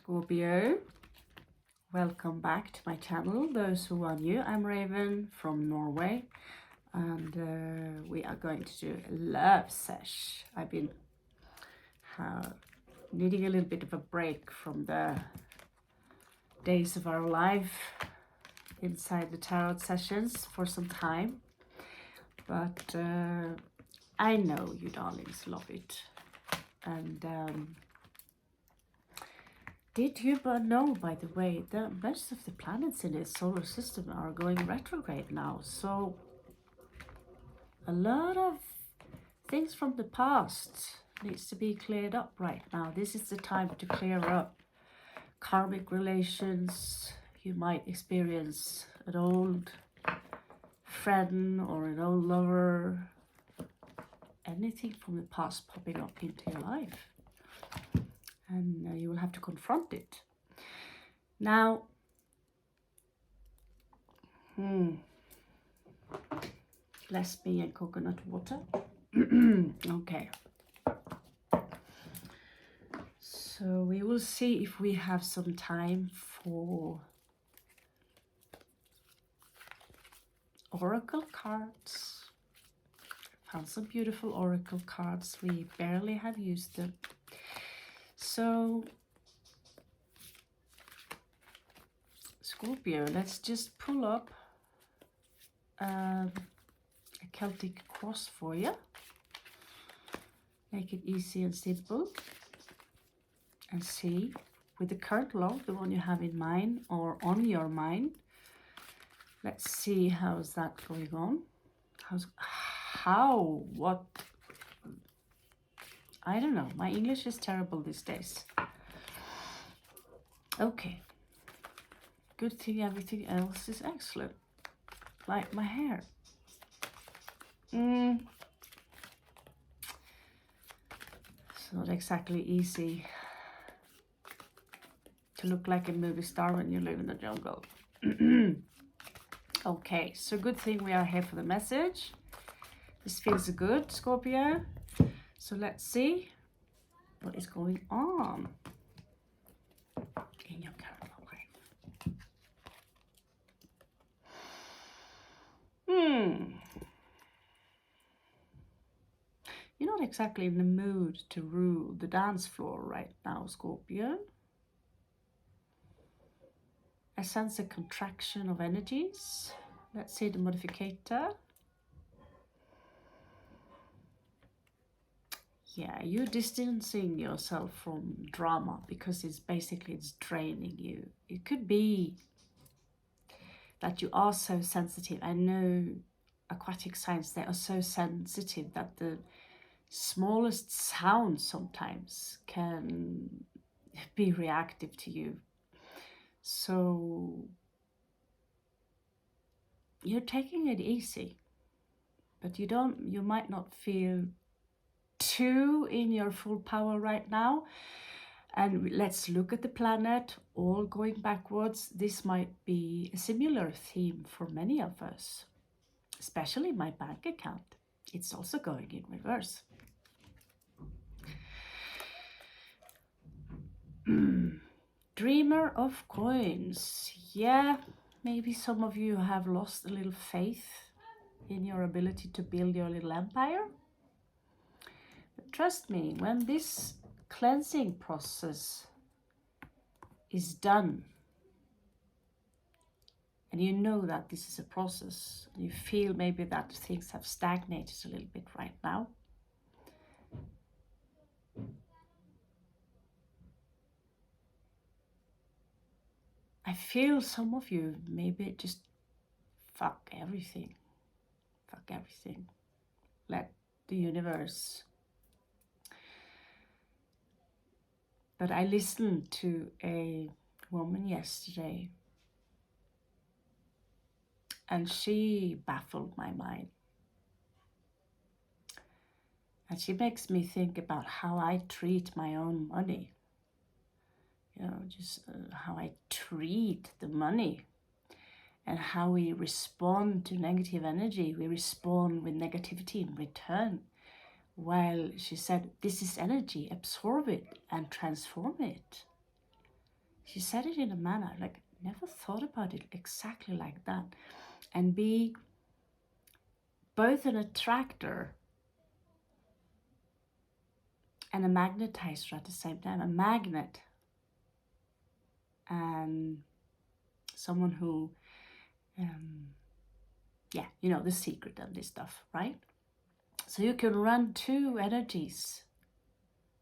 Scorpio, welcome back to my channel. Those who are new, I'm Raven from Norway, and we are going to do a love sesh. I've been needing a little bit of a break from the days of our life inside the tarot sessions for some time, but I know you darlings love it. And did you know, by the way, that most of the planets in the solar system are going retrograde now? So a lot of things from the past needs to be cleared up right now. This is the time to clear up karmic relations. You might experience an old friend or an old lover, anything from the past popping up into your life. And you will have to confront it. Now, bless me and coconut water. Okay. So we will see if we have some time for oracle cards. Found some beautiful oracle cards. We barely have used them. So, Scorpio, let's just pull up a Celtic cross for you. Make it easy and simple. And see, with the current love, the one you have in mind or on your mind, let's see how's that going on. What? I don't know. My English is terrible these days. Okay. Good thing everything else is excellent. Like my hair. It's not exactly easy to look like a movie star when you live in the jungle. Okay, so good thing we are here for the message. This feels good, Scorpio. So let's see what is going on in your current life. You're not exactly in the mood to rule the dance floor right now, Scorpio. I sense a contraction of energies. Let's see the modificator. Yeah, you're distancing yourself from drama because it's draining you. It could be that you are so sensitive. I know aquatic signs, they are so sensitive that the smallest sound sometimes can be reactive to you. So you're taking it easy, but you might not feel too in your full power right now. And let's look at the planet all going backwards. This might be a similar theme for many of us, especially my bank account. It's also going in reverse. Dreamer of coins. Yeah, maybe some of you have lost a little faith in your ability to build your little empire. But trust me, when this cleansing process is done, and you know that this is a process, you feel maybe that things have stagnated a little bit right now, I feel some of you maybe just fuck everything. Fuck everything. Let the universe. But I listened to a woman yesterday, and she baffled my mind. And she makes me think about how I treat my own money. You know, just how I treat the money and how we respond to negative energy. We respond with negativity in return. While she said, this is energy, absorb it and transform it. She said it in a manner like, never thought about it exactly like that. And be both an attractor and a magnetizer at the same time. A magnet and someone who, yeah, you know, the secret and this stuff, right? So you can run two energies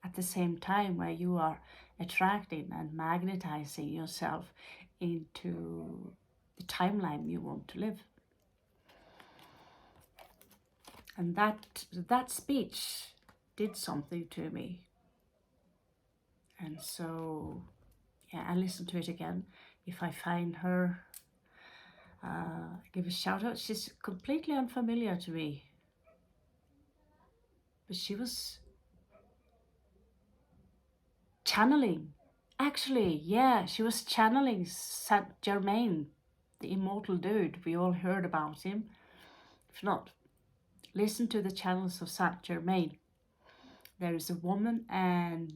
at the same time, where you are attracting and magnetizing yourself into the timeline you want to live. And that speech did something to me. And so, yeah, I listened to it again. If I find her, give a shout out. She's completely unfamiliar to me, but she was channeling. Actually, yeah, she was channeling Saint Germain, the immortal dude. We all heard about him. If not, listen to the channels of Saint Germain. There is a woman, and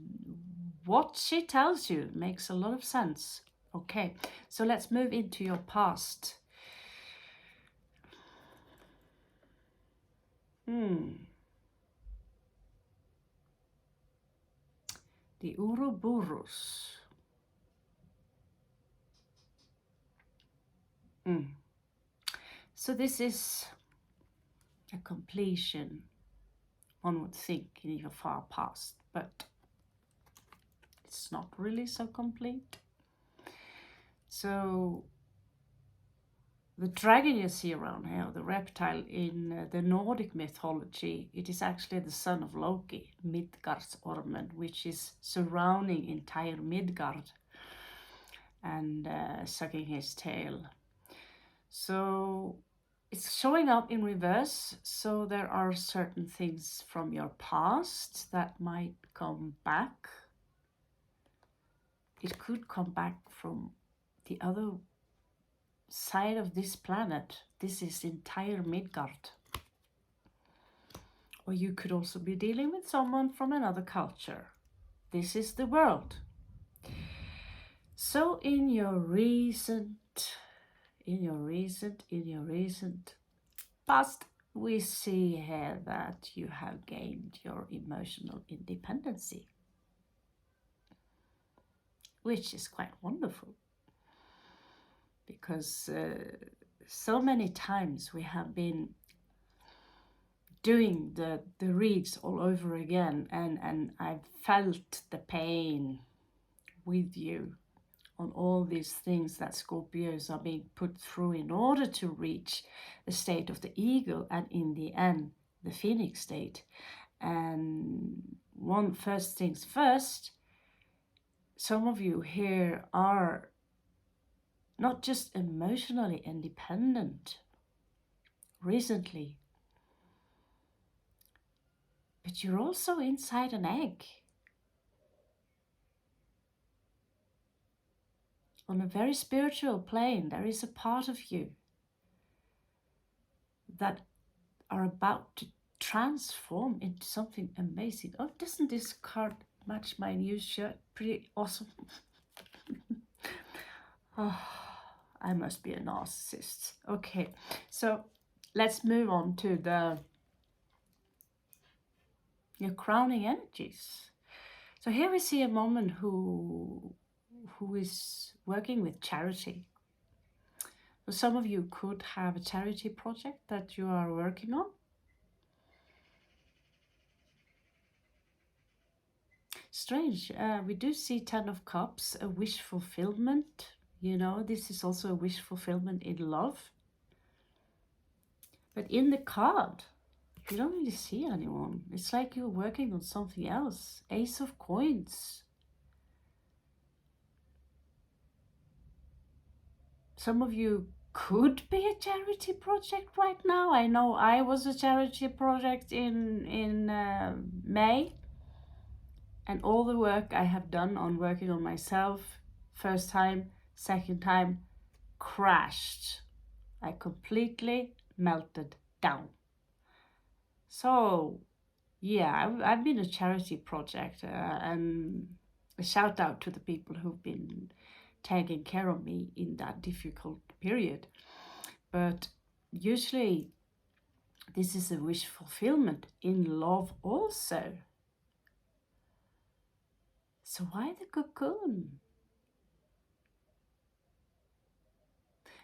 what she tells you makes a lot of sense. Okay, so let's move into your past. The Ouroboros. So this is a completion, one would think, in your far past, but it's not really so complete. So the dragon you see around here, the reptile in the Nordic mythology, it is actually the son of Loki, Midgardsormen, which is surrounding entire Midgard and sucking his tail. So it's showing up in reverse. So there are certain things from your past that might come back. It could come back from the other side of this planet. This is entire Midgard. Or you could also be dealing with someone from another culture. This is the world. So in your recent past, we see here that you have gained your emotional independency, which is quite wonderful, because so many times we have been doing the reads all over again, and I've felt the pain with you on all these things that Scorpios are being put through in order to reach the state of the eagle, and in the end, the phoenix state. And first things first, some of you here are not just emotionally independent recently, but you're also inside an egg. On a very spiritual plane, there is a part of you that are about to transform into something amazing. Oh, doesn't this card match my new shirt? Pretty awesome. Oh, I must be a narcissist. Okay, so let's move on to your crowning energies. So here we see a woman who is working with charity. So some of you could have a charity project that you are working on. Strange. We do see 10 of Cups, a wish fulfillment. You know, this is also a wish fulfillment in love. But in the card, you don't really see anyone. It's like you're working on something else. Ace of Coins. Some of you could be a charity project right now. I know I was a charity project in May. And all the work I have done on working on myself, first time, second time, crashed. I completely melted down. So, yeah, I've been a charity project, and a shout out to the people who've been taking care of me in that difficult period. But usually this is a wish fulfillment in love also. So why the cocoon?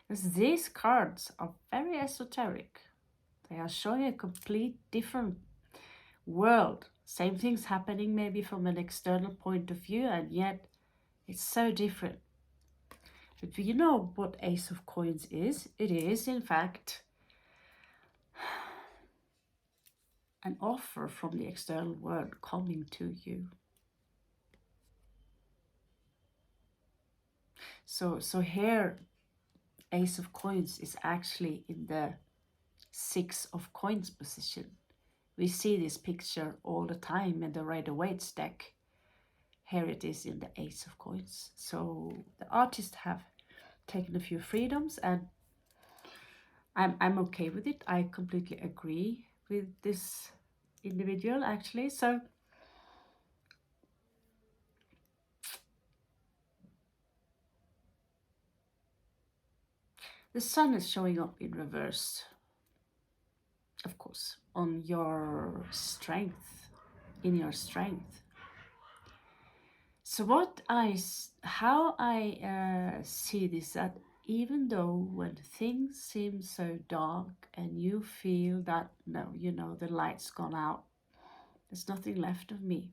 Because these cards are very esoteric. They are showing a complete different world. Same things happening maybe from an external point of view, and yet it's so different. But you know what Ace of Coins is? It is, in fact, an offer from the external world coming to you. So here, Ace of Coins is actually in the 6 of Coins position. We see this picture all the time in the Rider-Waite deck. Here it is in the Ace of Coins. So the artists have taken a few freedoms, and I'm okay with it. I completely agree with this individual, actually. So the sun is showing up in reverse, of course, on your strength, in your strength. So how I see this, that even though when things seem so dark and you feel that, no, you know, the light's gone out, there's nothing left of me,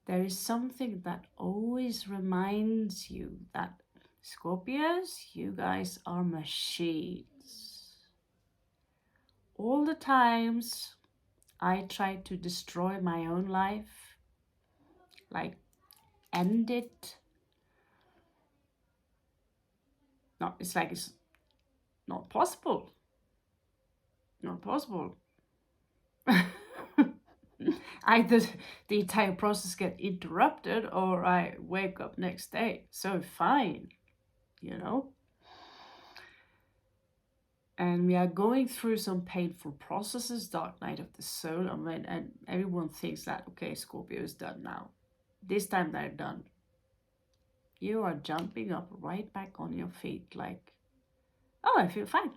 there is something that always reminds you that Scorpios, you guys are machines. All the times I tried to destroy my own life, like end it. No, it's like it's not possible. Not possible. Either the entire process get interrupted or I wake up next day. So fine, you know. And we are going through some painful processes, dark night of the soul. I mean, and everyone thinks that, okay, Scorpio is done now. This time they're done. You are jumping up right back on your feet like, oh, I feel fine.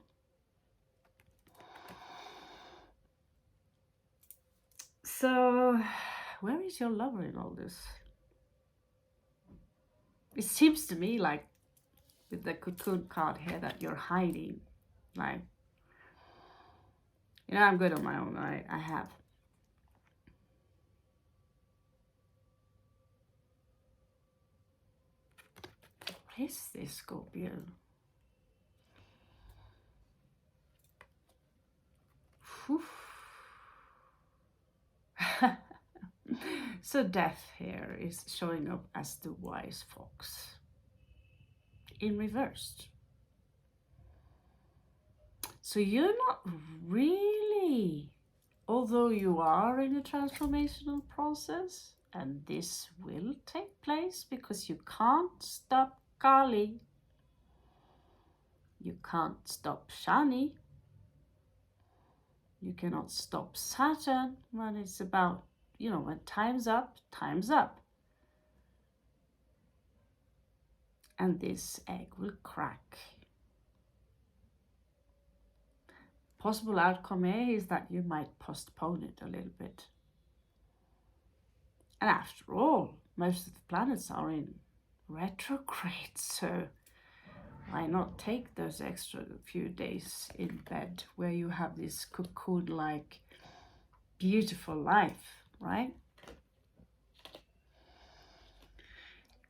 So, where is your lover in all this? It seems to me like, with the cocoon card here, that you're hiding. Like, you know, I'm good on my own, right? I have. What is this, Scorpio? So death here is showing up as the wise fox in reverse. So you're not really, although you are in a transformational process, and this will take place because you can't stop Kali, you can't stop Shani, you cannot stop Saturn when it's about, you know, when time's up, time's up. And this egg will crack. Possible outcome here is that you might postpone it a little bit. And after all, most of the planets are in retrograde, so why not take those extra few days in bed where you have this cocoon-like beautiful life, right?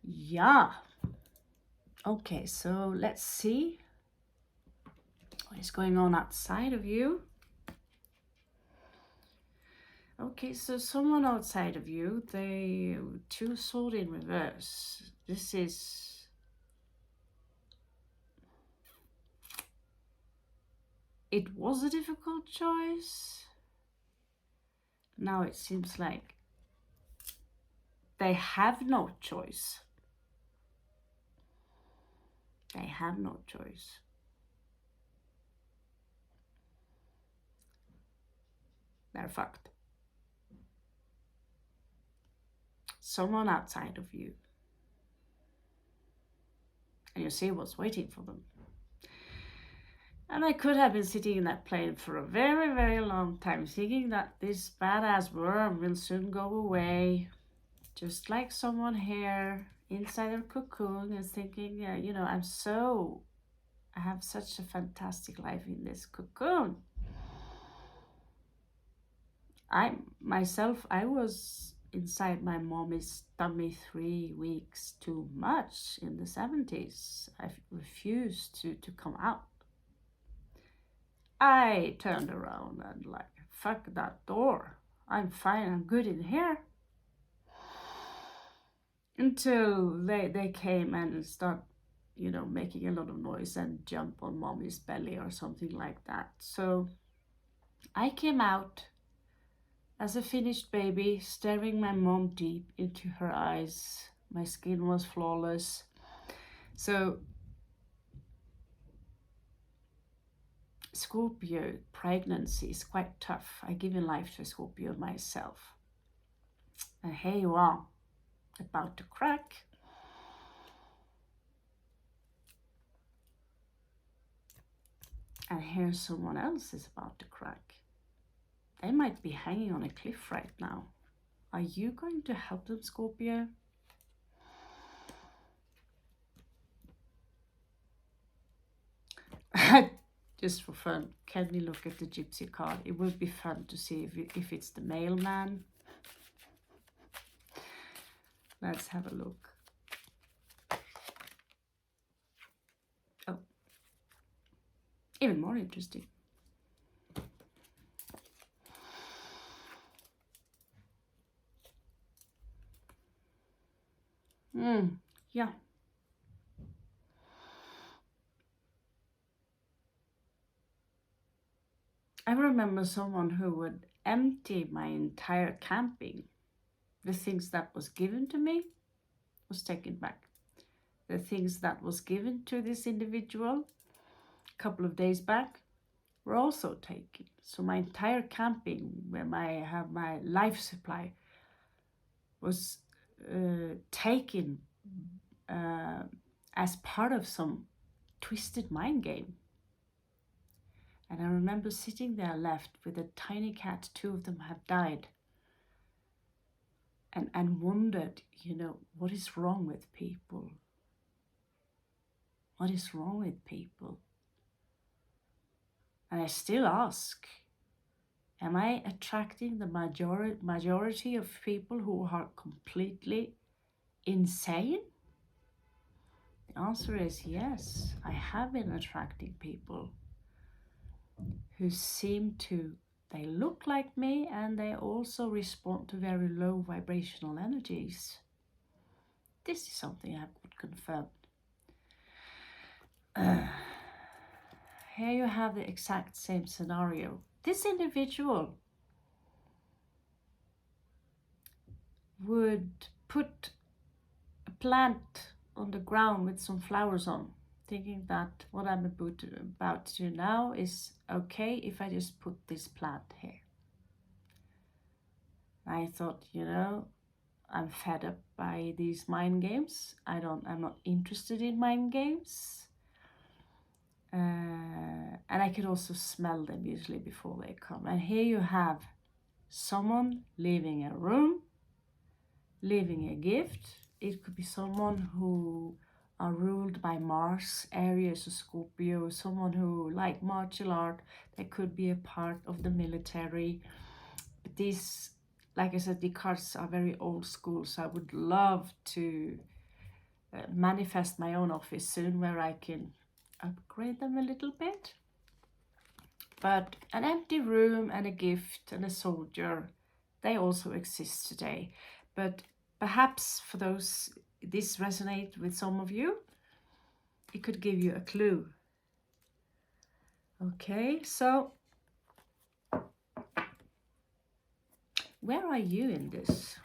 Yeah. Okay, so let's see what is going on outside of you. Okay, so someone outside of you, they two sword in reverse. This is, it was a difficult choice. Now it seems like they have no choice. They have no choice. They're fucked. Someone outside of you and you see what's waiting for them. And I could have been sitting in that plane for a very, very long time, thinking that this badass worm will soon go away, just like someone here inside their cocoon is thinking, you know, I have such a fantastic life in this cocoon. I was inside my mommy's tummy 3 weeks too much in the 70s. I refused to come out. I turned around and like, fuck that door. I'm fine, I'm good in here. Until they came and start, you know, making a lot of noise and jump on mommy's belly or something like that. So I came out as a finished baby, staring my mom deep into her eyes. My skin was flawless. So Scorpio pregnancy is quite tough. I give life to a Scorpio myself. And here you are, about to crack. And here someone else is about to crack. They might be hanging on a cliff right now. Are you going to help them, Scorpio? Just for fun, can we look at the gypsy card? It would be fun to see if it's the mailman. Let's have a look. Oh, even more interesting. Yeah. I remember someone who would empty my entire camping. The things that was given to me was taken back. The things that was given to this individual a couple of days back were also taken. So my entire camping, where I have my life supply, was taken as part of some twisted mind game. And I remember sitting there left with a tiny cat. 2 of them had died. And wondered, you know, what is wrong with people? What is wrong with people? And I still ask, am I attracting the majority of people who are completely insane? The answer is yes. I have been attracting people who seem to, they look like me and they also respond to very low vibrational energies. This is something I could confirm. Here you have the exact same scenario. This individual would put a plant on the ground with some flowers on, thinking that what I'm about to do now is okay if I just put this plant here. I thought, you know, I'm fed up by these mind games. I'm not interested in mind games. And I could also smell them usually before they come. And here you have someone leaving a room, leaving a gift. It could be someone who are ruled by Mars, Aries or Scorpio, someone who like martial art. They could be a part of the military. But these, like I said, the cards are very old school, so I would love to manifest my own office soon where I can upgrade them a little bit. But an empty room and a gift and a soldier, they also exist today. But perhaps for those, this resonates with some of you, it could give you a clue. Okay, so where are you in this?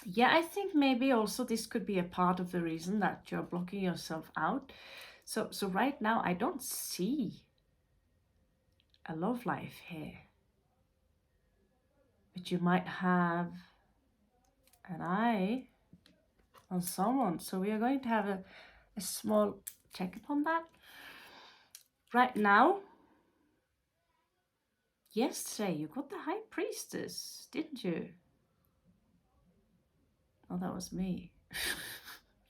Yeah, I think maybe also this could be a part of the reason that you're blocking yourself out. So right now I don't see a love life here. But you might have an eye on someone. So we are going to have a small check upon that. Right now, yesterday you got the High Priestess, didn't you? Oh, that was me.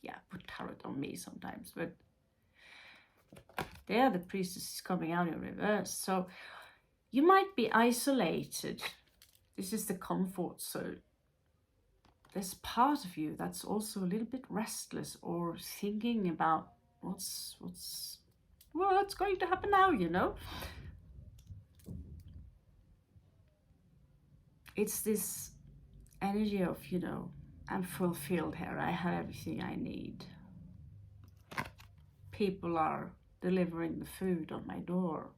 Yeah, put tarot on me sometimes, but there the Priestess is coming out in reverse. So you might be isolated. This is the comfort zone. There's part of you that's also a little bit restless or thinking about what's going to happen now, you know? It's this energy of, you know, I'm fulfilled here. I have everything I need. People are delivering the food on my door.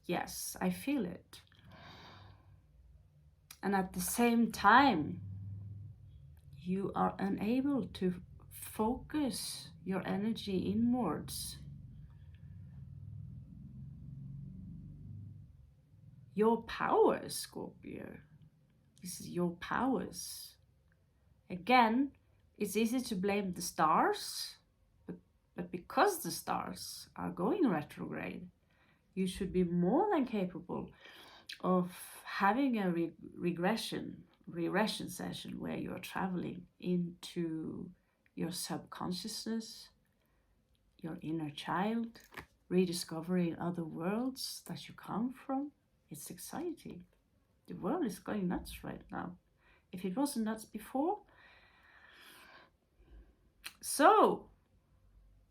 Yes, I feel it. And at the same time, you are unable to focus your energy inwards. Your powers, Scorpio. This is your powers. Again, it's easy to blame the stars, but because the stars are going retrograde, you should be more than capable of having a regression session where you are traveling into your subconsciousness, your inner child, rediscovering other worlds that you come from. It's exciting. The world is going nuts right now. If it wasn't nuts before. So,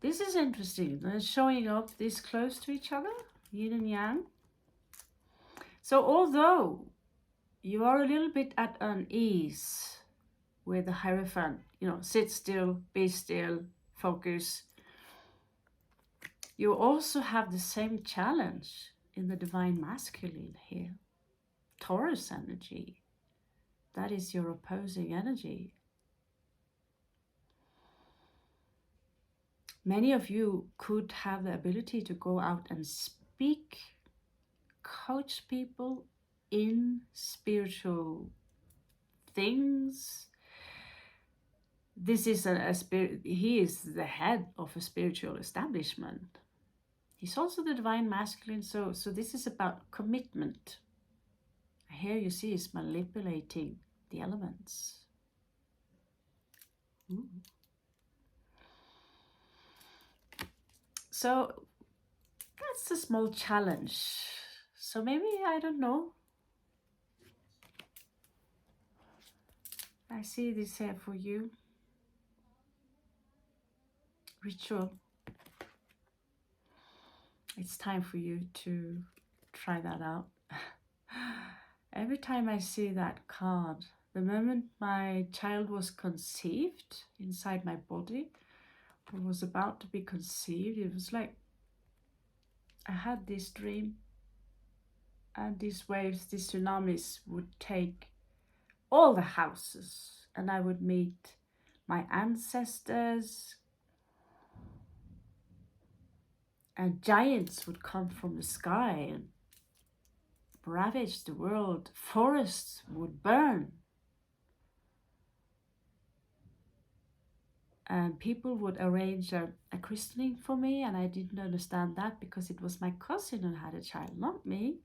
this is interesting. They're showing up this close to each other, yin and yang. So, although you are a little bit at unease with the Hierophant, you know, sit still, be still, focus, you also have the same challenge in the Divine Masculine here. Taurus energy. That is your opposing energy. Many of you could have the ability to go out and speak, coach people in spiritual things. This is a spirit. He is the head of a spiritual establishment. He's also the Divine Masculine. So this is about commitment. Here you see he's manipulating the elements. Ooh. So that's a small challenge. So maybe, I don't know. I see this here for you. Ritual. It's time for you to try that out. Every time I see that card, the moment my child was conceived inside my body, or was about to be conceived, it was like I had this dream, and these waves, these tsunamis would take all the houses, and I would meet my ancestors, and giants would come from the sky and ravage the world. Forests would burn, and people would arrange a christening for me, and I didn't understand that because it was my cousin who had a child, not me.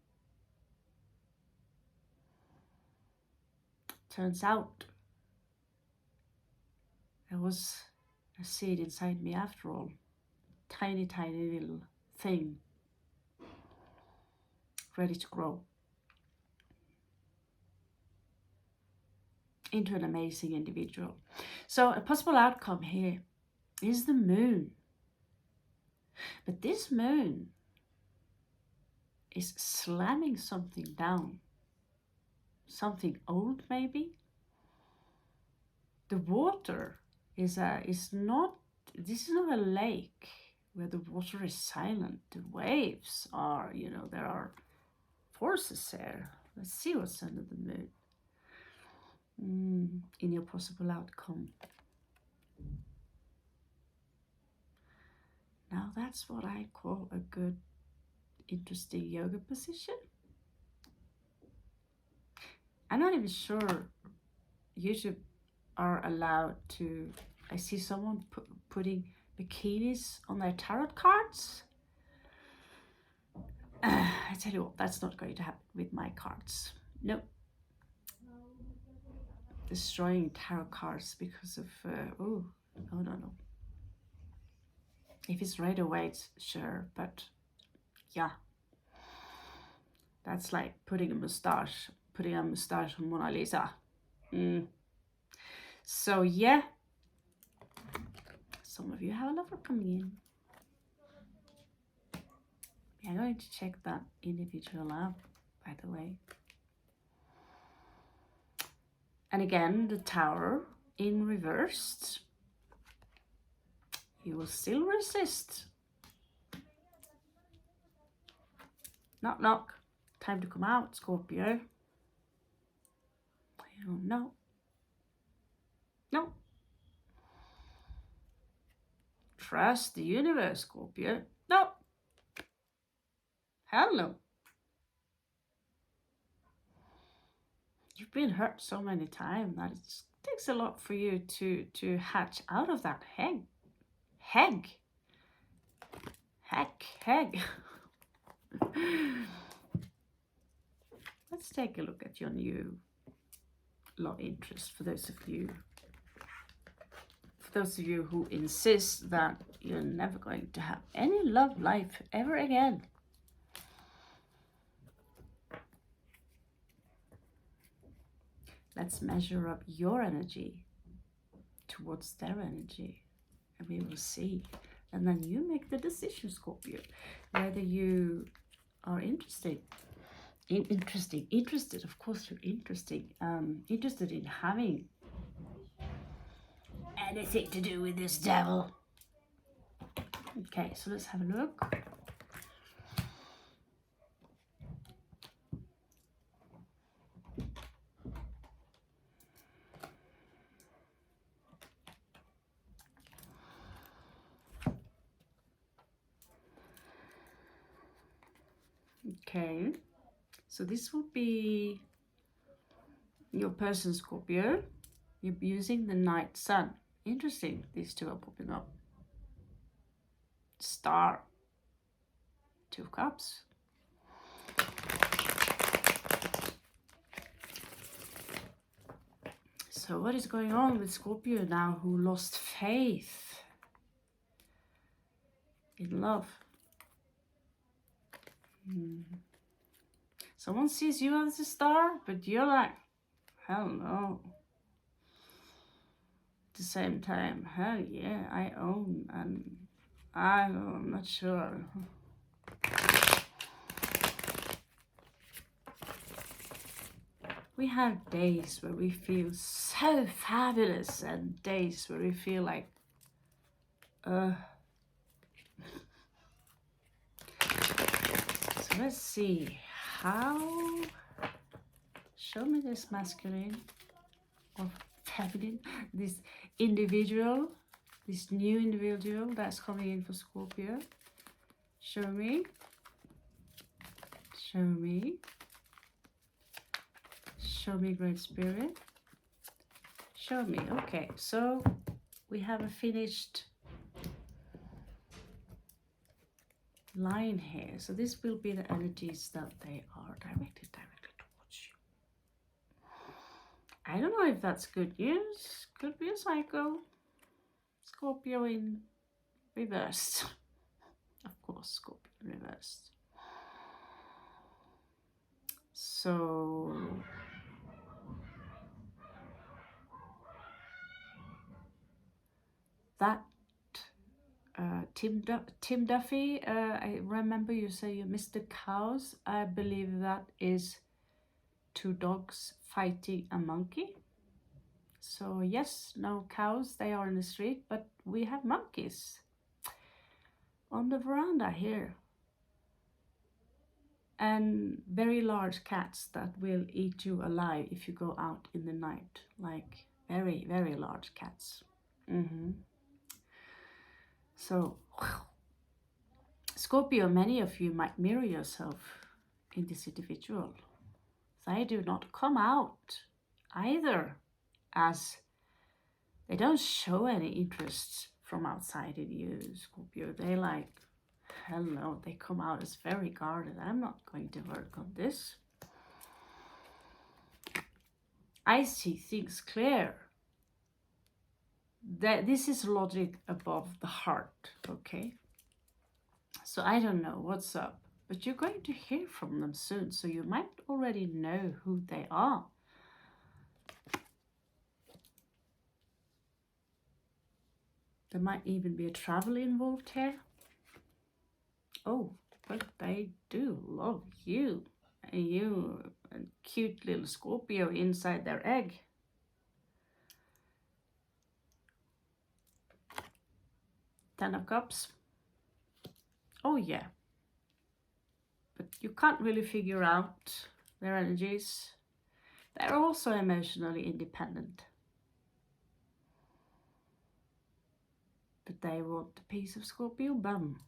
Turns out there was a seed inside me after all. Tiny, tiny little thing ready to grow into an amazing individual. So a possible outcome here is the moon. But this moon is slamming something down. Something old maybe. The water is not, this is not a lake where the water is silent. The waves are, you know, there are forces there. Let's see what's under the moon. In your possible outcome. Now that's what I call a good, interesting yoga position. I'm not even sure YouTube are allowed to, I see someone putting bikinis on their tarot cards. I tell you what, that's not going to happen with my cards. No. Destroying tarot cards because of, oh, no. If it's right away, it's sure, but yeah. That's like putting a mustache on Mona Lisa. So yeah, some of you have a lover coming in. We are going to check that individual love, by the way. And again, the Tower in reversed. You will still resist. Knock, knock. Time to come out, Scorpio. No. No. Trust the universe, Scorpio. No. Hell no. You've been hurt so many times that it takes a lot for you to hatch out of that heck. Let's take a look at your new love interest for those of you who insist that you're never going to have any love life ever again. Let's measure up your energy towards their energy, and we will see. And then you make the decision, Scorpio, whether you are interested. Of course you're interested in having anything to do with this devil. Okay, so let's have a look. Okay, so this will be your person, Scorpio. You're using the Night Sun. Interesting, these two are popping up. Star, Two of Cups. So what is going on with Scorpio now who lost faith in love? Someone sees you as a star, but you're like, hell no. At the same time, hell yeah, I own, and I'm not sure. We have days where we feel so fabulous and days where we feel like, So let's see how, show me this masculine or feminine, this individual, this new individual that's coming in for Scorpio. Show me. Show me. Show me, Great Spirit. Show me. Okay, so we have a finished line here. So this will be the energies that they are directed towards you. I don't know if that's good news. Could be a cycle. Scorpio in reversed. Of course, Scorpio in reversed. So that Tim Duffy, I remember you say you missed the cows. I believe that is two dogs fighting a monkey. So yes, no cows, they are in the street, but we have monkeys on the veranda here. And very large cats that will eat you alive if you go out in the night, like very, very large cats. So, Scorpio, many of you might mirror yourself in this individual. They do not come out either as They don't show any interest from outside in you, Scorpio. They like, hell no, they come out as very guarded. I'm not going to work on this. I see things clear. That this is logic above the heart, okay? So I don't know what's up, but you're going to hear from them soon, so you might already know who they are. There might even be a travel involved here. Oh, but they do love you. And you, a cute little Scorpio inside their egg. Ten of Cups. Oh yeah. But you can't really figure out their energies. They're also emotionally independent. But they want the piece of Scorpio bum.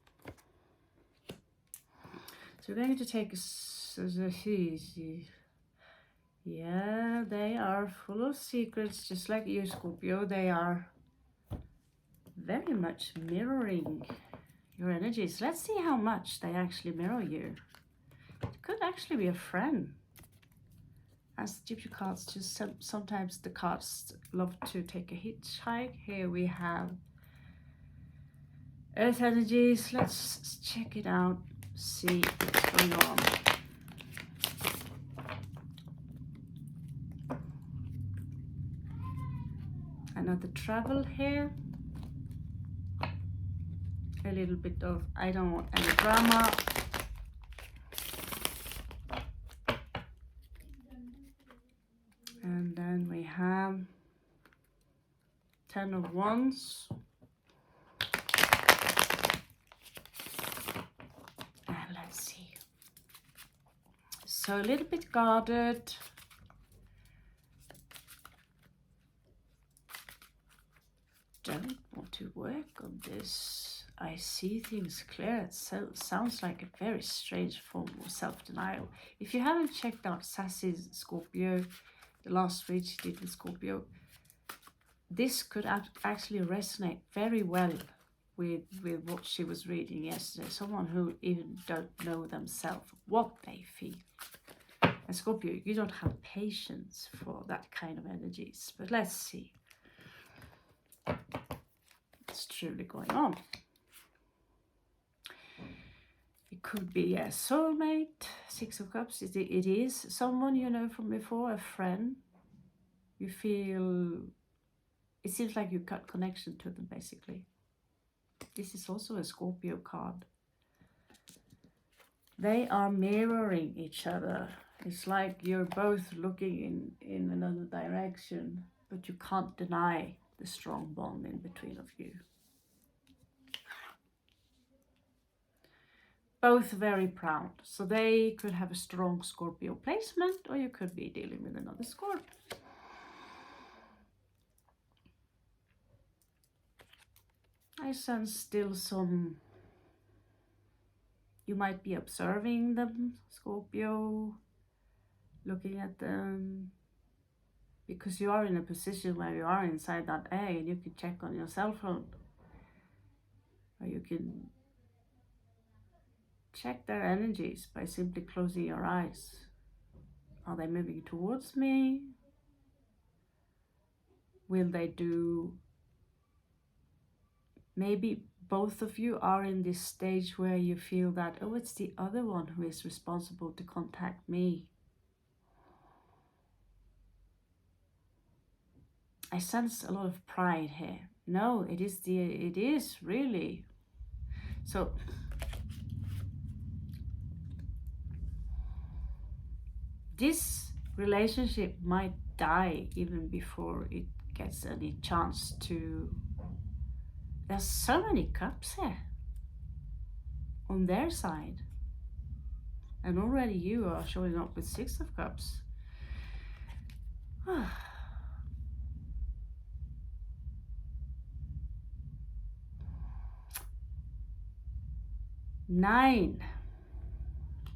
So we're going to take a... Yeah, they are full of secrets, just like you, Scorpio. They are very much mirroring your energies. Let's see how much they actually mirror you. It could actually be a friend. As the Gypsy cards, just sometimes the cards love to take a hitchhike. Here we have Earth energies. Let's check it out, see what's going on. Another travel here. A little bit of, I don't want any drama. And then we have 10 of Wands. And let's see. So a little bit guarded. Don't want to work on this. I see things clear. It sounds like a very strange form of self-denial. If you haven't checked out Sassy's Scorpio, the last read she did with Scorpio, this could actually resonate very well with what she was reading yesterday. Someone who even don't know themselves, what they feel. And Scorpio, you don't have patience for that kind of energies. But let's see what's truly going on. It could be a soulmate, Six of Cups. It is someone you know from before, a friend. You feel, it seems like you got connection to them basically. This is also a Scorpio card. They are mirroring each other. It's like you're both looking in another direction, but you can't deny the strong bond in between of you. Both very proud. So they could have a strong Scorpio placement, or you could be dealing with another Scorpio. I sense still some, you might be observing them, Scorpio, looking at them, because you are in a position where you are inside that egg and you can check on your cell phone, or you can check their energies by simply closing your eyes. Are they moving towards me? Will they do? Maybe both of you are in this stage where you feel that, oh, it's the other one who is responsible to contact me. I sense a lot of pride here. No, it is really. So this relationship might die even before it gets any chance to. There's so many cups here on their side, and already you are showing up with Six of Cups. 9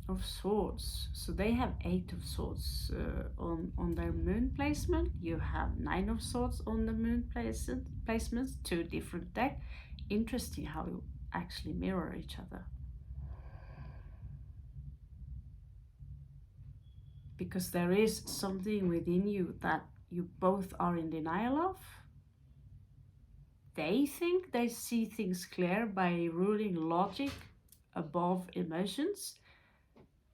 of Swords. So they have 8 of Swords on their moon placement. You have 9 of Swords on the moon placements, 2 different decks. Interesting how you actually mirror each other. Because there is something within you that you both are in denial of. They think they see things clear by ruling logic above emotions,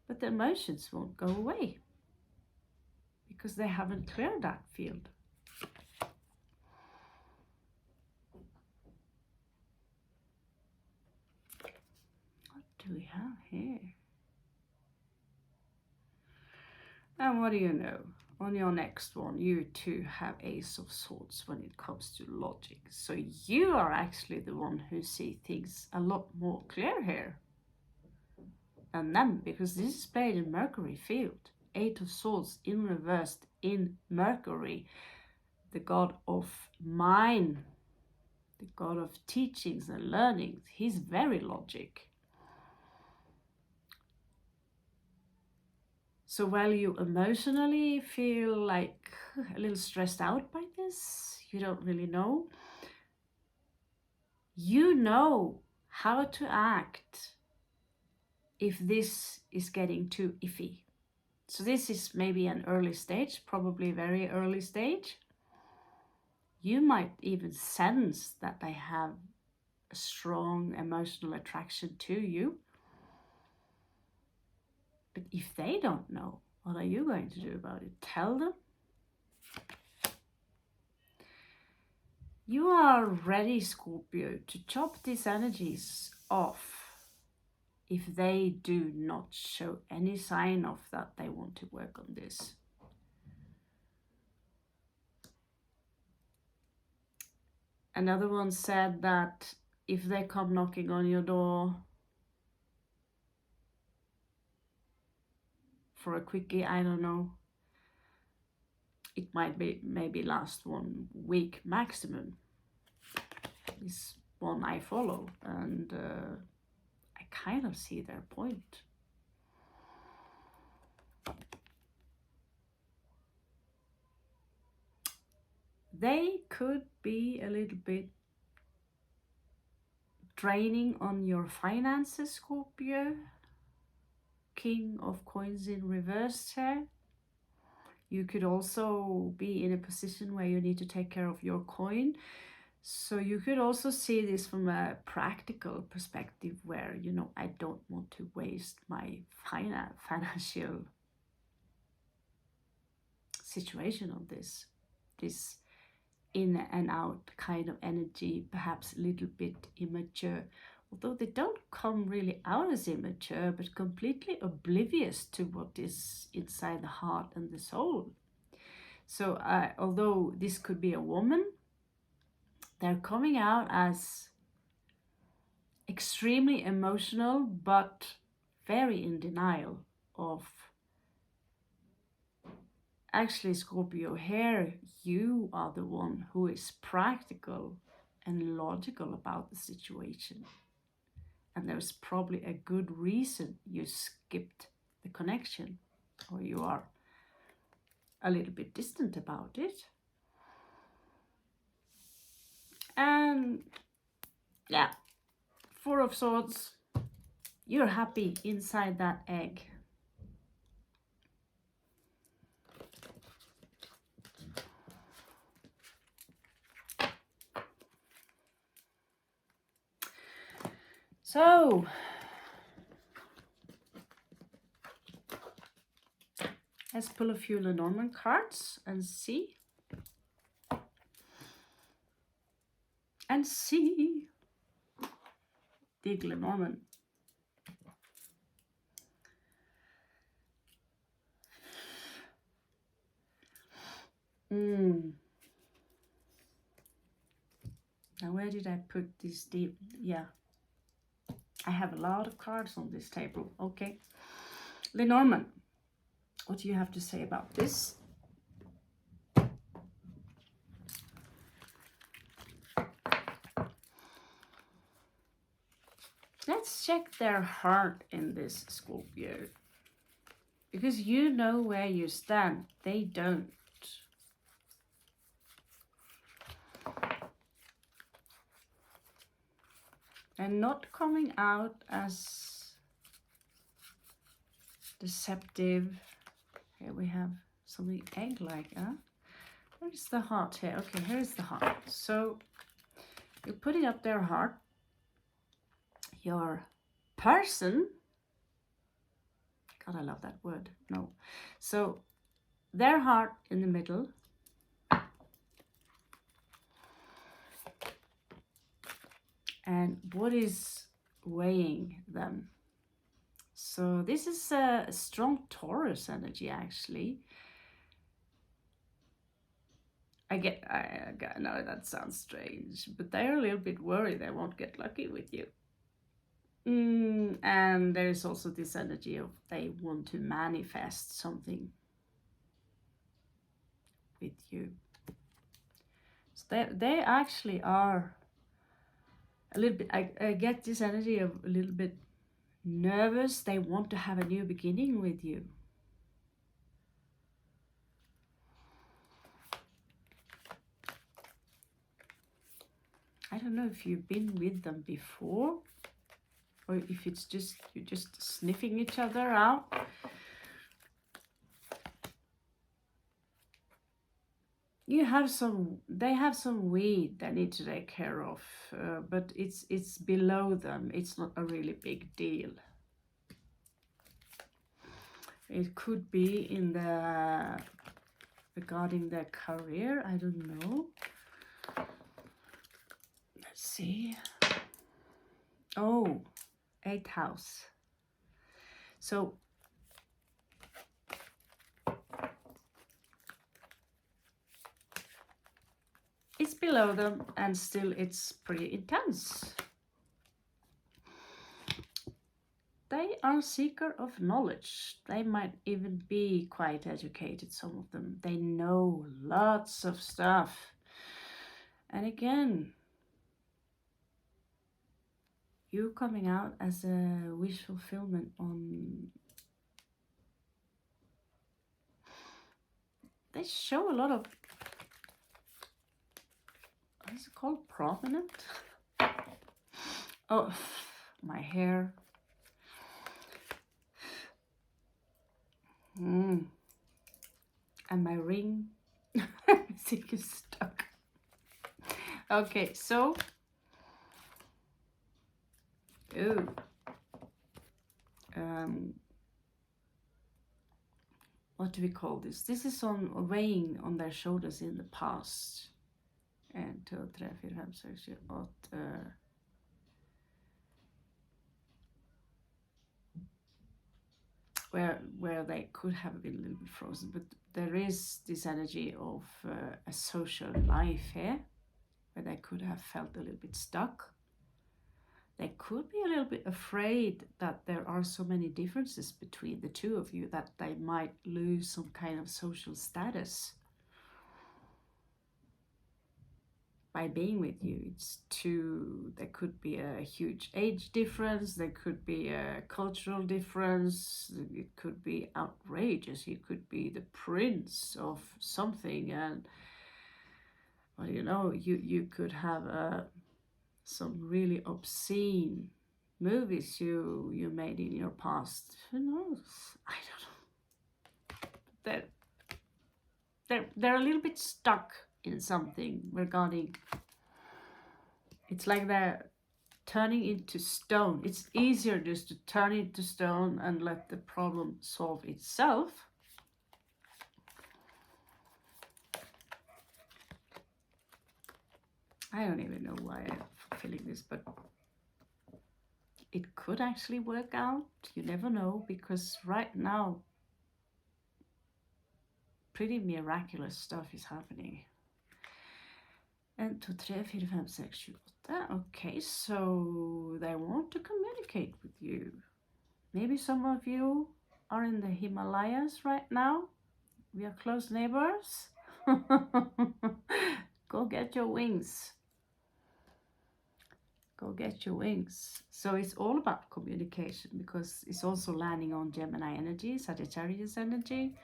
but the emotions won't go away because they haven't cleared that field. What do we have here? And what do you know? On your next one, you too have Ace of Swords when it comes to logic. So you are actually the one who sees things a lot more clear here than them, because this is played in Mercury field. 8 of Swords in reversed in Mercury, the god of mind, the god of teachings and learnings. He's very logic. So while you emotionally feel like a little stressed out by this, you don't really know, you know how to act if this is getting too iffy. So this is maybe an early stage, probably very early stage. You might even sense that they have a strong emotional attraction to you. But if they don't know, what are you going to do about it? Tell them? You are ready, Scorpio, to chop these energies off if they do not show any sign of that they want to work on this. Another one said that if they come knocking on your door for a quickie, I don't know, it might be maybe last 1 week maximum. Is one I follow, and I kind of see their point. They could be a little bit draining on your finances, Scorpio. King of Coins in reverse here. You could also be in a position where you need to take care of your coin. So you could also see this from a practical perspective where, you know, I don't want to waste my financial situation on this in and out kind of energy, perhaps a little bit immature. Although they don't come really out as immature, but completely oblivious to what is inside the heart and the soul. So although this could be a woman, they're coming out as extremely emotional, but very in denial of, actually, Scorpio, here you are the one who is practical and logical about the situation. And there's probably a good reason you skipped the connection, or you are a little bit distant about it. And yeah, 4 of Swords, you're happy inside that egg. So, let's pull a few Lenormand cards and see. The Lenormand. Now where did I put this deep? Yeah. I have a lot of cards on this table. Okay. Lenormand, what do you have to say about this? Let's check their heart in this, Scorpio. Because you know where you stand. They don't. And not coming out as deceptive. Here we have something egg-like, huh? Where's the heart here? Okay, here's the heart. So you're putting up their heart. Your person. God, I love that word. No. So their heart in the middle. And what is weighing them? So this is a strong Taurus energy, actually. I know that sounds strange, but they're a little bit worried they won't get lucky with you. And there is also this energy of they want to manifest something with you. So they actually are a little bit, I get this energy of a little bit nervous. They want to have a new beginning with you. I don't know if you've been with them before, or if it's just you're just sniffing each other out. They have some weed they need to take care of, but it's below them. It's not a really big deal. It could be in regarding their career. I don't know. Let's see. Oh, 8th house. So it's below them and still it's pretty intense. They are a seeker of knowledge. They might even be quite educated, some of them. They know lots of stuff. And again, you coming out as a wish fulfillment on... They show a lot of... What is it called? Prominent? Oh, my hair. And my ring. Everything is stuck. Okay, so... Ooh. What do we call this? This is on weighing on their shoulders in the past. 1, 2, 3, 4, 5, 6, 7, 8. Where they could have been a little bit frozen, but there is this energy of a social life here, where they could have felt a little bit stuck. They could be a little bit afraid that there are so many differences between the two of you that they might lose some kind of social status by being with you. There could be a huge age difference, there could be a cultural difference, it could be outrageous, you could be the prince of something, and well, you know, you could have some really obscene movies you made in your past. Who knows? I don't know. They're a little bit stuck in something regarding... It's like they're turning into stone. It's easier just to turn into stone and let the problem solve itself. I don't even know why I'm feeling this, but it could actually work out. You never know, because right now pretty miraculous stuff is happening. 1, 2, 3, 4, 5, 6, 7, 8. Okay, so they want to communicate with you. Maybe some of you are in the Himalayas right now. We are close neighbors. Go get your wings. Go get your wings. So it's all about communication, because it's also landing on Gemini energy, Sagittarius energy.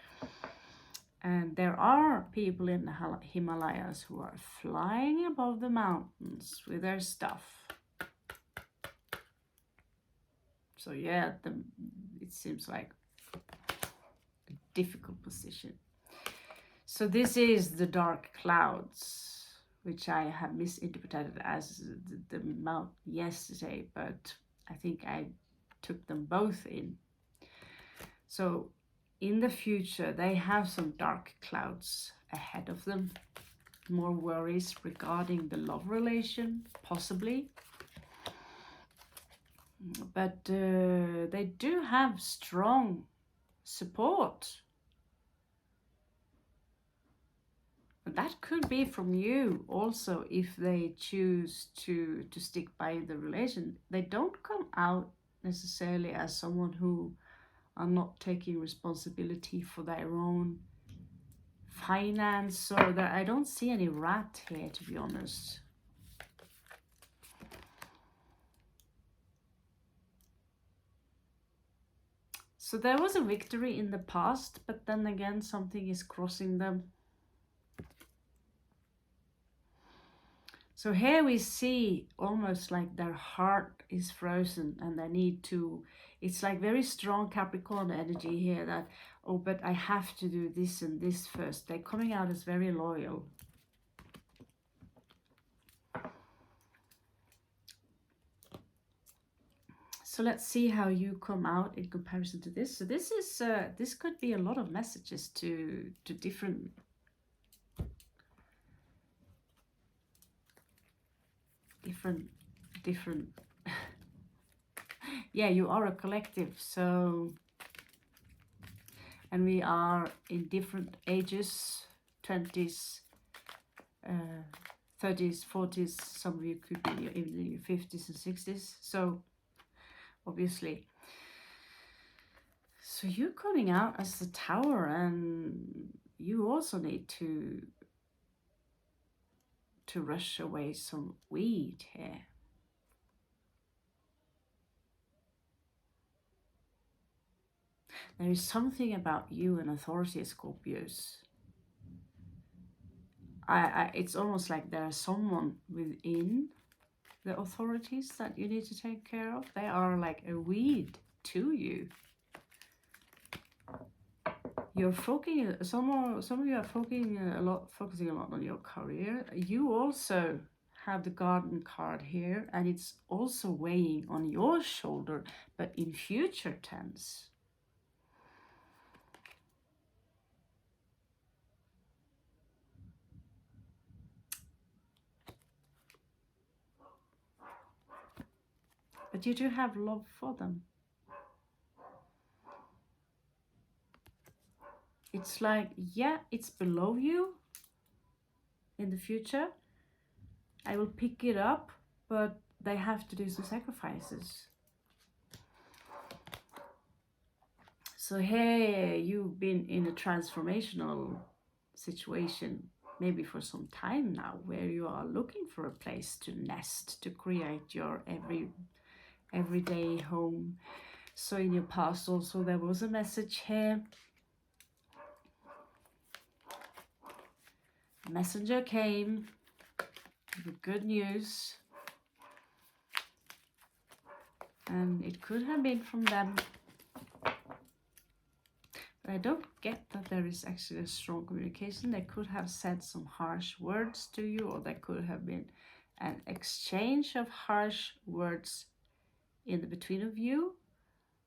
And there are people in the Himalayas who are flying above the mountains with their stuff. So yeah, it seems like a difficult position. So this is the dark clouds, which I have misinterpreted as the mount yesterday, but I think I took them both in. So in the future, they have some dark clouds ahead of them. More worries regarding the love relation, possibly. But they do have strong support. But that could be from you also, if they choose to stick by the relation. They don't come out necessarily as someone who are not taking responsibility for their own finance, so that I don't see any rat here, to be honest. So there was a victory in the past, but then again something is crossing them. So here we see almost like their heart is frozen and they need to, it's like very strong Capricorn energy here that, oh, but I have to do this and this first. They're coming out as very loyal. So let's see how you come out in comparison to this. So this is, this could be a lot of messages to different yeah, you are a collective, so, and we are in different ages, 20s, 30s, 40s, some of you could be in your 50s and 60s, so obviously. So you're coming out as the Tower, and you also need to rush away some weed here. There is something about you and authority, Scorpios. It's almost like there's someone within the authorities that you need to take care of. They are like a weed to you. You're focusing, some of you are focusing a lot on your career. You also have the Garden card here, and it's also weighing on your shoulder, but in future tense. But you do have love for them. It's like, yeah, it's below you in the future. I will pick it up, but they have to do some sacrifices. So hey, you've been in a transformational situation, maybe for some time now, where you are looking for a place to nest, to create your everyday home. So in your past also there was a message here. A messenger came with good news, and it could have been from them. But I don't get that there is actually a strong communication. They could have said some harsh words to you, or there could have been an exchange of harsh words in the between of you.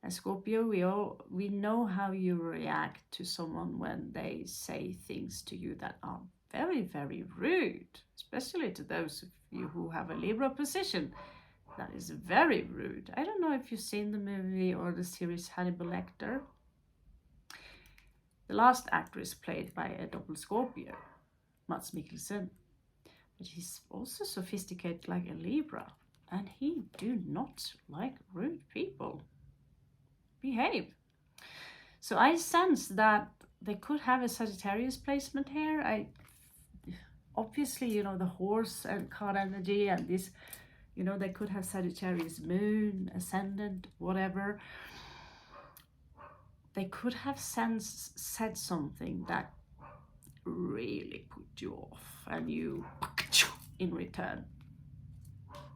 And Scorpio, we know how you react to someone when they say things to you that are very, very rude, especially to those of you who have a Libra position. That is very rude. I don't know if you've seen the movie or the series Hannibal Lecter. The last actor is played by a double Scorpio, Mads Mikkelsen. But he's also sophisticated like a Libra, and he do not like rude people. Behave. So I sense that they could have a Sagittarius placement here. Obviously, you know, the horse and card energy and this You know, they could have Sagittarius moon, ascendant, whatever. They could have said something that really put you off, and you in return,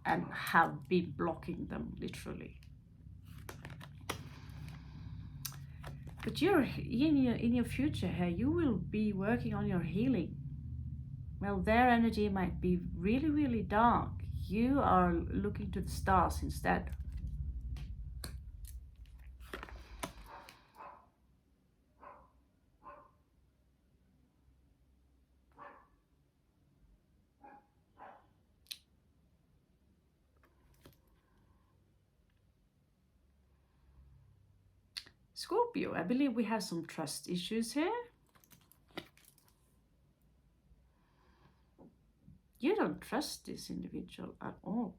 and have been blocking them literally. But you're in your future here, you will be working on your healing. Well, their energy might be really, really dark. You are looking to the stars instead. Scorpio, I believe we have some trust issues here. You don't trust this individual at all.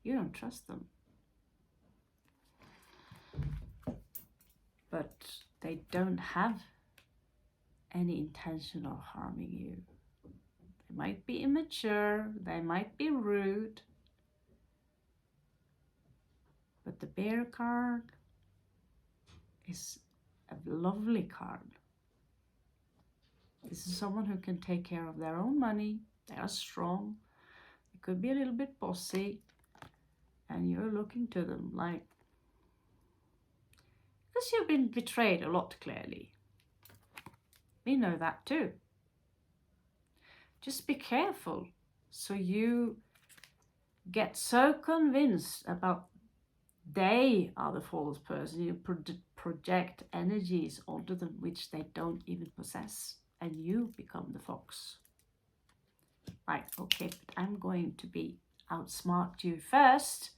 You don't trust them. But they don't have any intention of harming you. They might be immature, they might be rude. But the Bear card is a lovely card. This is someone who can take care of their own money. They are strong. They could be a little bit bossy. And you're looking to them like, because you've been betrayed a lot, clearly. We know that too. Just be careful, so you get so convinced about they are the false person, you project energies onto them which they don't even possess, and you become the fox. Right, okay, but I'm going to outsmart you first,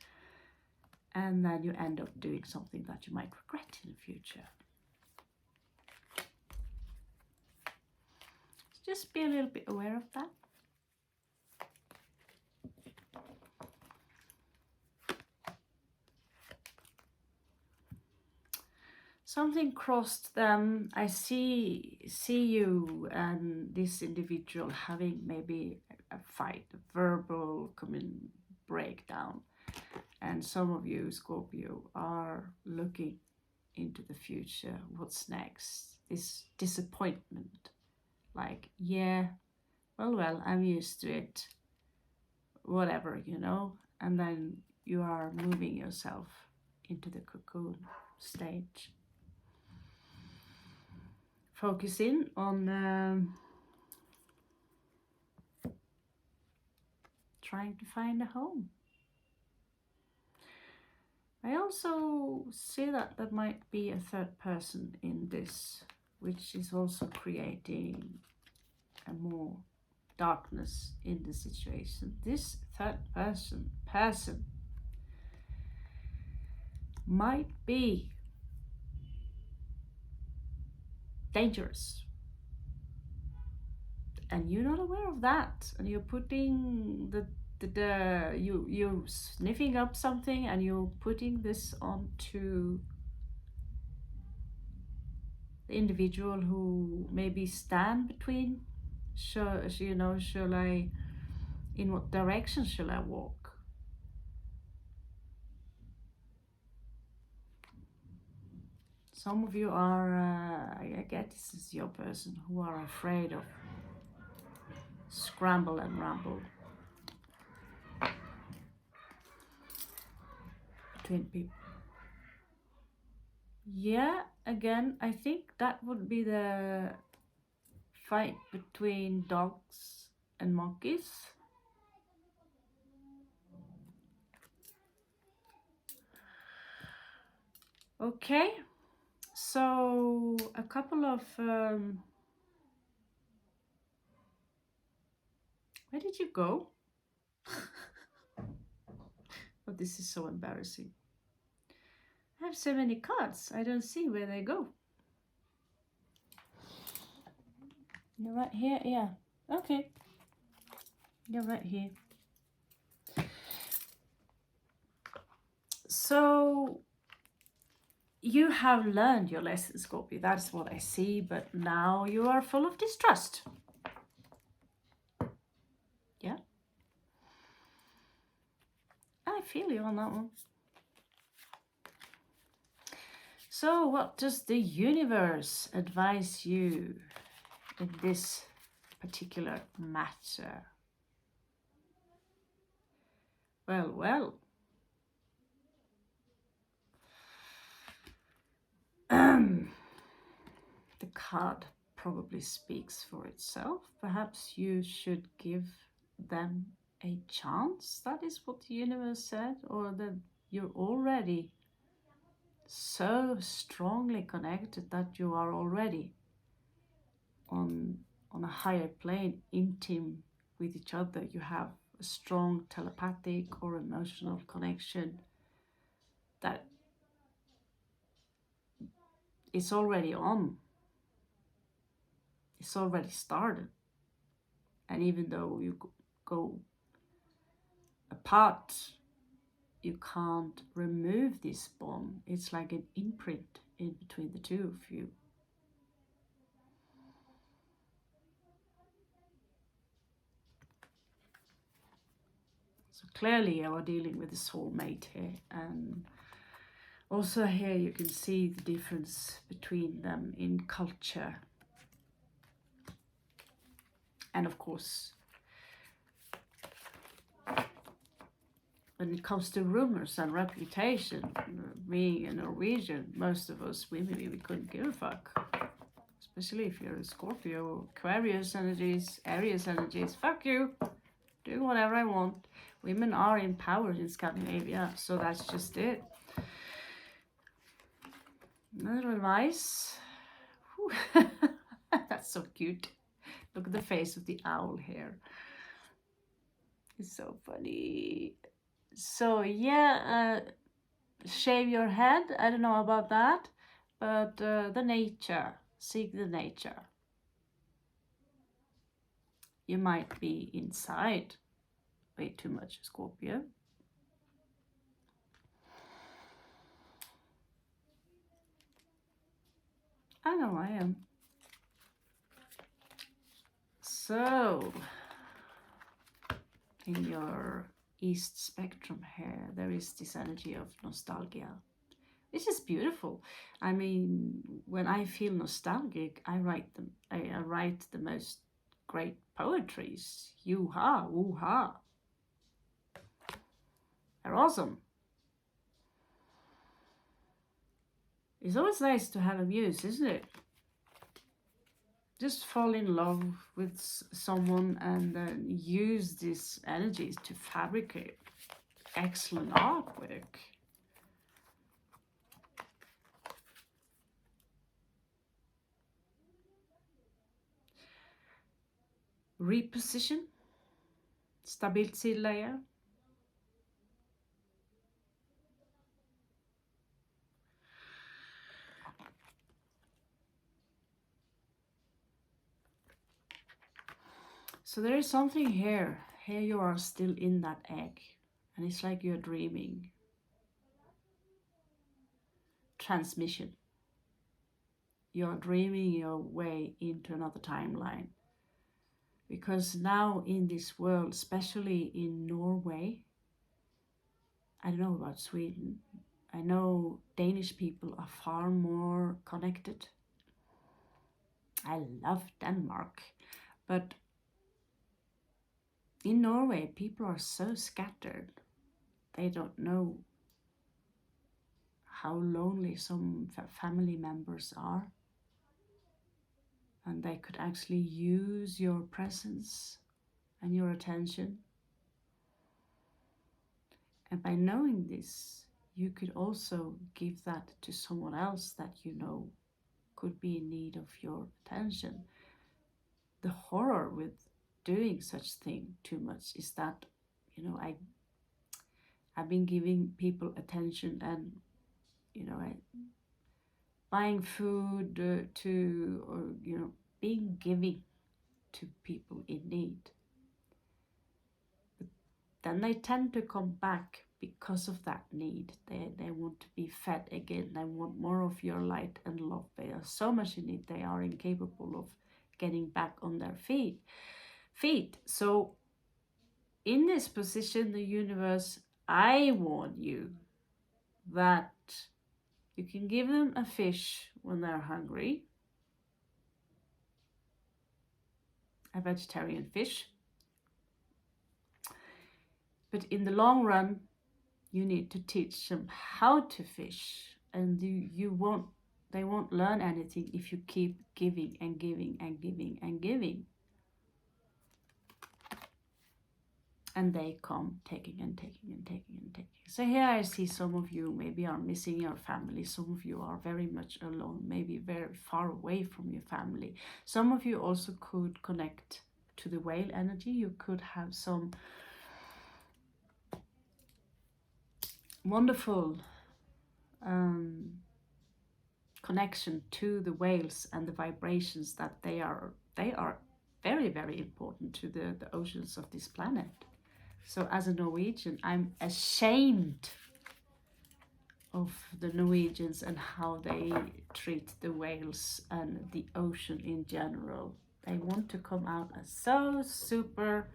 and then you end up doing something that you might regret in the future. Just be a little bit aware of that. Something crossed them. I see you and this individual having maybe a fight, a verbal breakdown. And some of you, Scorpio, are looking into the future. What's next? This disappointment. Like, yeah, well, I'm used to it. Whatever, you know. And then you are moving yourself into the cocoon stage. Focusing on trying to find a home. I also see that there might be a third person in this, which is also creating a more darkness in the situation. This third person might be dangerous, and you're not aware of that, and you're putting you're sniffing up something, and you're putting this onto the individual who maybe stand between. Shall I, in what direction shall I walk? Some of you are, I get this is your person, who are afraid of scramble and ramble between people. Yeah, again, I think that would be the fight between dogs and monkeys. Okay, so a couple of where did you go? Oh, this is so embarrassing. I have so many cards, I don't see where they go. You're right here, yeah. Okay. You're right here. So you have learned your lesson, Scorpio. That's what I see, but now you are full of distrust. Yeah. feel you on that one. So what does the universe advise you in this particular matter? Well. The card probably speaks for itself. Perhaps you should give them a chance. That is what the universe said, or that you're already so strongly connected that you are already on a higher plane, intimate with each other. You have a strong telepathic or emotional connection that is already on. It's already started. And even though you go apart, you can't remove this bond. It's like an imprint in between the two of you. So clearly you are dealing with a soulmate here, and also here you can see the difference between them in culture. And of course, when it comes to rumors and reputation, being a Norwegian, most of us women, we couldn't give a fuck. Especially if you're a Scorpio, Aquarius energies, Aries energies, fuck you, do whatever I want. Women are empowered in Scandinavia, so that's just it. Another advice. That's so cute. Look at the face of the owl here. It's so funny. So yeah, shave your head. I don't know about that, but the nature. Seek the nature. You might be inside way too much, Scorpio. I know I am. So, in your East spectrum here, there is this energy of nostalgia, which is beautiful. I mean, when I feel nostalgic, I write them. I write the most great poetries. Yoo-ha, woo-ha. They're awesome. It's always nice to have a muse, isn't it? Just fall in love with someone and then use these energies to fabricate excellent artwork. Reposition. Stabilt sideleie. So there is something here. Here you are still in that egg. And it's like you're dreaming. Transmission. You're dreaming your way into another timeline. Because now in this world, especially in Norway, I don't know about Sweden, I know Danish people are far more connected. I love Denmark, but in Norway, people are so scattered. They don't know how lonely some family members are. And they could actually use your presence and your attention. And by knowing this, you could also give that to someone else that you know could be in need of your attention. The horror with doing such thing too much is that, you know, I've been giving people attention and, you know, buying food or, you know, being giving to people in need. But then they tend to come back because of that need. They want to be fed again. They want more of your light and love. They are so much in it, they are incapable of getting back on their feet. So in this position, the universe I warn you that you can give them a fish when they're hungry, a vegetarian fish, but in the long run, you need to teach them how to fish, and they won't learn anything if you keep giving and giving and giving and giving. And they come taking and taking and taking and taking. So here I see some of you maybe are missing your family. Some of you are very much alone, maybe very far away from your family. Some of you also could connect to the whale energy. You could have some wonderful connection to the whales and the vibrations that they are very, very important to the oceans of this planet. So as a Norwegian, I'm ashamed of the Norwegians and how they treat the whales and the ocean in general. They want to come out as so super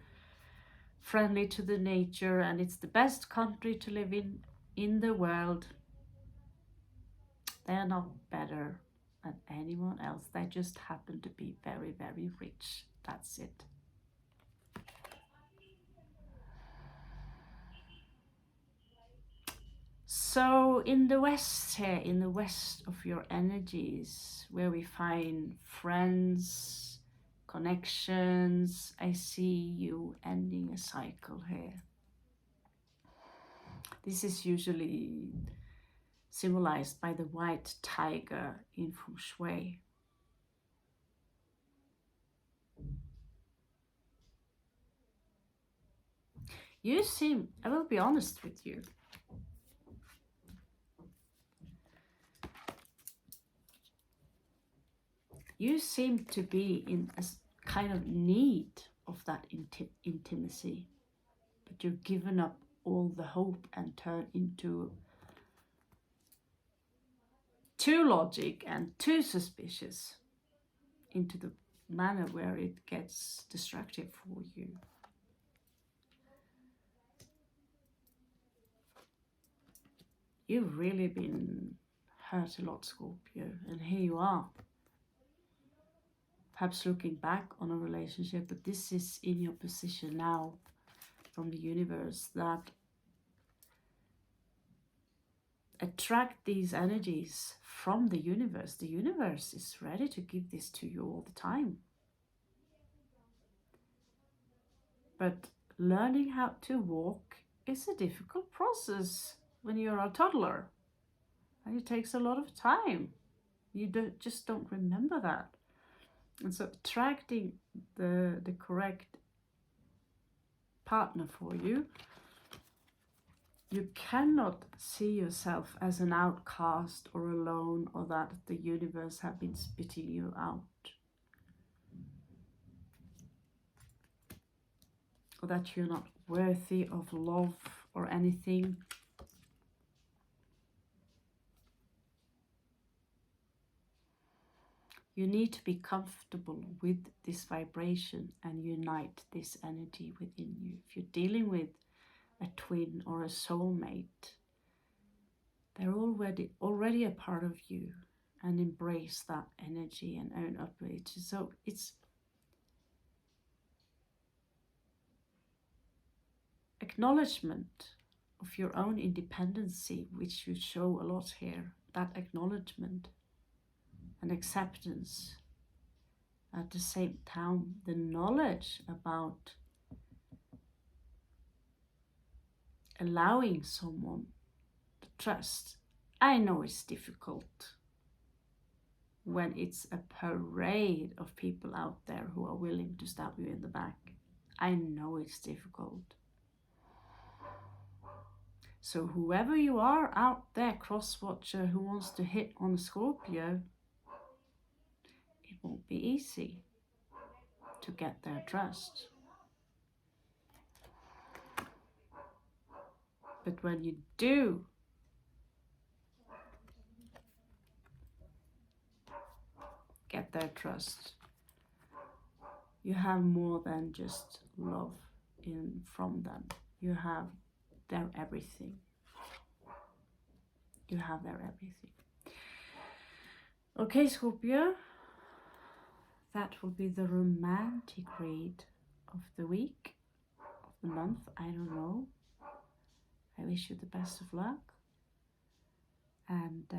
friendly to the nature, and it's the best country to live in the world. They're not better than anyone else. They just happen to be very, very rich. That's it. So in the West here, in the West of your energies, where we find friends, connections, I see you ending a cycle here. This is usually symbolized by the white tiger in Feng Shui. You seem, I will be honest with you, you seem to be in a kind of need of that intimacy, but you've given up all the hope and turned into too logic and too suspicious, into the manner where it gets destructive for you. You've really been hurt a lot, Scorpio, and here you are. Perhaps looking back on a relationship, but this is in your position now from the universe, that attract these energies from the universe. The universe is ready to give this to you all the time. But learning how to walk is a difficult process when you're a toddler. And it takes a lot of time. You just don't remember that. And so attracting the correct partner for you, you cannot see yourself as an outcast or alone, or that the universe have been spitting you out, or that you're not worthy of love or anything. You need to be comfortable with this vibration and unite this energy within you. If you're dealing with a twin or a soulmate, they're already a part of you, and embrace that energy and own up to it. So it's acknowledgement of your own independency, which you show a lot here. That acknowledgement and acceptance. At the same time, the knowledge about allowing someone to trust. I know it's difficult when it's a parade of people out there who are willing to stab you in the back. I know it's difficult. So whoever you are out there, cross-watcher, who wants to hit on a Scorpio, it won't be easy to get their trust. But when you do get their trust, you have more than just love from them. You have their everything. You have their everything. Okay, Scorpio. That will be the romantic read of the week, of the month. I don't know. I wish you the best of luck. And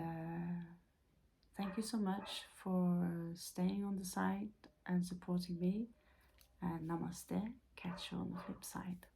thank you so much for staying on the side and supporting me. And namaste. Catch you on the flip side.